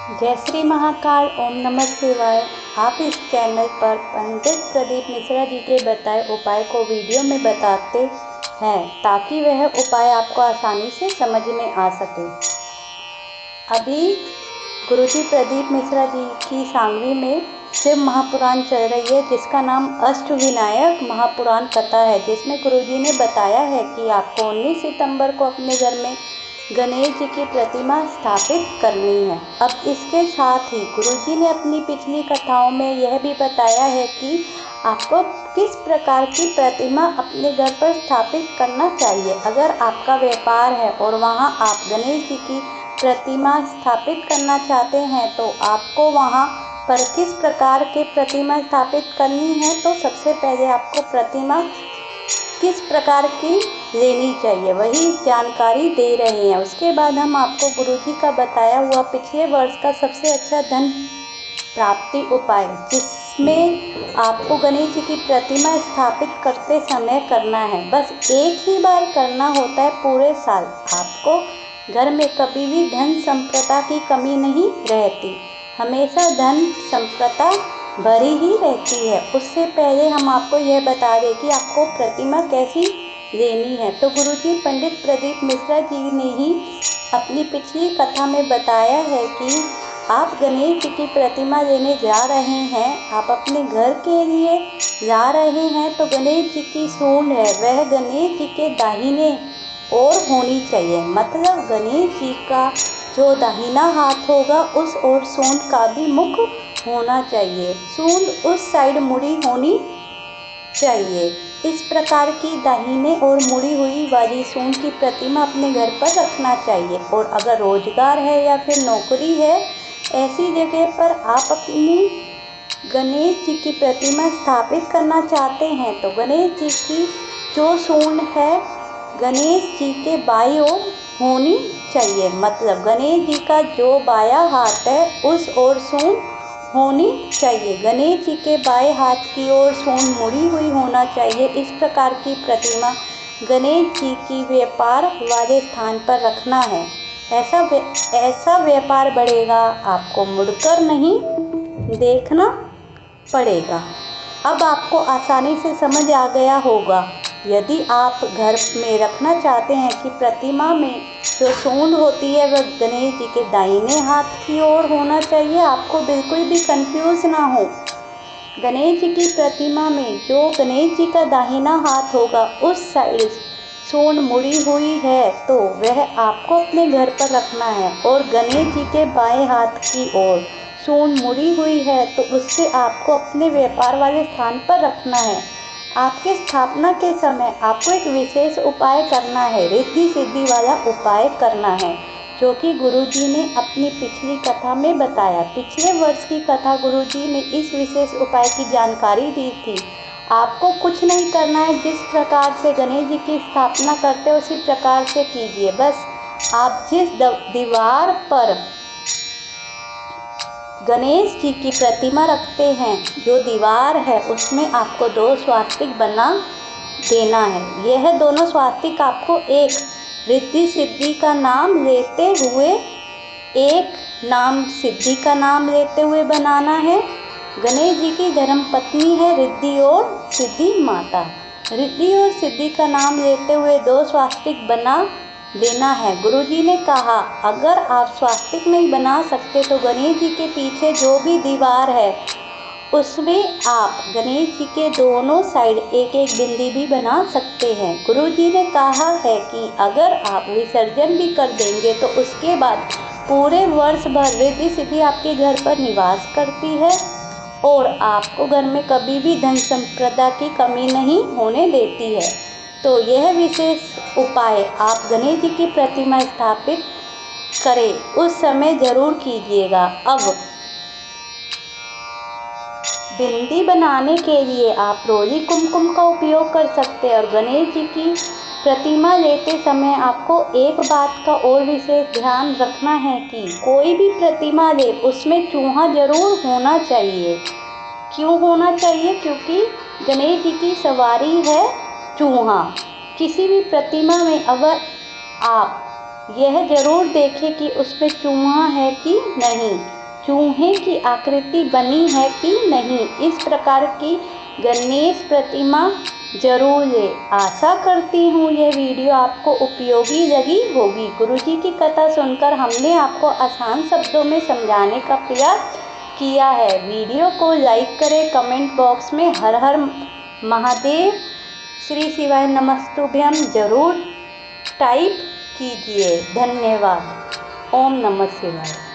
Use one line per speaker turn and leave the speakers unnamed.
जय श्री महाकाल। ओम नमः शिवाय। आप इस चैनल पर पंडित प्रदीप मिश्रा जी के बताए उपाय को वीडियो में बताते हैं ताकि वह उपाय आपको आसानी से समझ में आ सके। अभी गुरुजी प्रदीप मिश्रा जी की सांगवी में शिव महापुराण चल रही है, जिसका नाम अष्टविनायक महापुराण कथा है, जिसमें गुरुजी ने बताया है कि आपको 19 सितंबर को अपने घर में गणेश जी की प्रतिमा स्थापित करनी है। अब इसके साथ ही गुरुजी ने अपनी पिछली कथाओं में यह भी बताया है कि आपको किस प्रकार की प्रतिमा अपने घर पर स्थापित करना चाहिए। अगर आपका व्यापार है और वहां आप गणेश जी की प्रतिमा स्थापित करना चाहते हैं तो आपको वहां पर किस प्रकार के प्रतिमा स्थापित करनी है, तो सबसे पहले आपको प्रतिमा किस प्रकार की लेनी चाहिए वही जानकारी दे रहे हैं। उसके बाद हम आपको गुरुजी का बताया हुआ पिछले वर्ष का सबसे अच्छा धन प्राप्ति उपाय, जिसमें आपको गणेश जी की प्रतिमा स्थापित करते समय करना है। बस एक ही बार करना होता है पूरे साल। आपको घर में कभी भी धन संपदा की कमी नहीं रहती, हमेशा धन संपदा भरी ही रहती है। उससे पहले हम आपको यह बता दें कि आपको प्रतिमा कैसी लेनी है। तो गुरुजी पंडित प्रदीप मिश्रा जी ने ही अपनी पिछली कथा में बताया है कि आप गणेश जी की प्रतिमा लेने जा रहे हैं, आप अपने घर के लिए जा रहे हैं, तो गणेश जी की सूंड है वह गणेश जी के दाहिने ओर होनी चाहिए। मतलब गणेश जी का जो दाहिना हाथ होगा उस ओर सूंड का भी मुख होना चाहिए, सूंड उस साइड मुड़ी होनी चाहिए। इस प्रकार की दाहिने और मुड़ी हुई वाली सूंड की प्रतिमा अपने घर पर रखना चाहिए। और अगर रोजगार है या फिर नौकरी है, ऐसी जगह पर आप अपनी गणेश जी की प्रतिमा स्थापित करना चाहते हैं तो गणेश जी की जो सूंड है गणेश जी के बाईं ओर होनी चाहिए। मतलब गणेश जी का जो बायां हाथ है उस ओर सूंड होनी चाहिए। गणेश जी के बाएं हाथ की ओर सूंड मुड़ी हुई होना चाहिए। इस प्रकार की प्रतिमा गणेश जी की व्यापार वाले स्थान पर रखना है। ऐसा व्यापार बढ़ेगा, आपको मुड़कर नहीं देखना पड़ेगा। अब आपको आसानी से समझ आ गया होगा। यदि आप घर में रखना चाहते हैं कि प्रतिमा में जो सूंड होती है वह गणेश जी के दाहिने हाथ की ओर होना चाहिए, आपको बिल्कुल भी कंफ्यूज ना हो। गणेश जी की प्रतिमा में जो गणेश जी का दाहिना हाथ होगा उस साइड सूंड मुड़ी हुई है तो वह आपको अपने घर पर रखना है। और गणेश जी के बाएं हाथ की ओर सूंड मुड़ी हुई है तो उससे आपको अपने व्यापार वाले स्थान पर रखना है। आपके स्थापना के समय आपको एक विशेष उपाय करना है, रिद्धि सिद्धि वाला उपाय करना है, जो कि गुरुजी ने अपनी पिछली कथा में बताया। पिछले वर्ष की कथा गुरुजी ने इस विशेष उपाय की जानकारी दी थी। आपको कुछ नहीं करना है, जिस प्रकार से गणेश जी की स्थापना करते हैं उसी प्रकार से कीजिए। बस आप जिस दीवार पर गणेश जी की प्रतिमा रखते हैं, जो दीवार है उसमें आपको 2 स्वास्तिक बना देना है। यह दोनों स्वास्तिक आपको एक रिद्धि सिद्धि का नाम लेते हुए बनाना है। गणेश जी की धर्म पत्नी है रिद्धि और सिद्धि माता। रिद्धि और सिद्धि का नाम लेते हुए 2 स्वास्तिक बना देना है। गुरुजी ने कहा अगर आप स्वास्तिक नहीं बना सकते तो गणेश जी के पीछे जो भी दीवार है उसमें आप गणेश जी के दोनों साइड एक एक बिंदी भी बना सकते हैं। गुरुजी ने कहा है कि अगर आप विसर्जन भी कर देंगे तो उसके बाद पूरे वर्ष भर रिद्धि सिद्धि आपके घर पर निवास करती है और आपको घर में कभी भी धन संपदा की कमी नहीं होने देती है। तो यह विशेष उपाय आप गणेश जी की प्रतिमा स्थापित करें उस समय जरूर कीजिएगा। अब बिंदी बनाने के लिए आप रोली कुमकुम का उपयोग कर सकते हैं। और गणेश जी की प्रतिमा लेते समय आपको एक बात का और विशेष ध्यान रखना है कि कोई भी प्रतिमा ले उसमें चूहा जरूर होना चाहिए। क्यों होना चाहिए? क्योंकि गणेश जी की सवारी है चूहा। किसी भी प्रतिमा में अगर आप यह जरूर देखें कि उसमें चूहा है कि नहीं, चूहे की आकृति बनी है कि नहीं। इस प्रकार की गणेश प्रतिमा जरूर ले। आशा करती हूँ यह वीडियो आपको उपयोगी लगी होगी। गुरुजी की कथा सुनकर हमने आपको आसान शब्दों में समझाने का प्रयास किया है। वीडियो को लाइक करें, कमेंट बॉक्स में हर हर महादेव, श्री शिवाय नमस्तुभ्यम जरूर टाइप कीजिए। धन्यवाद। ओम नमः शिवाय।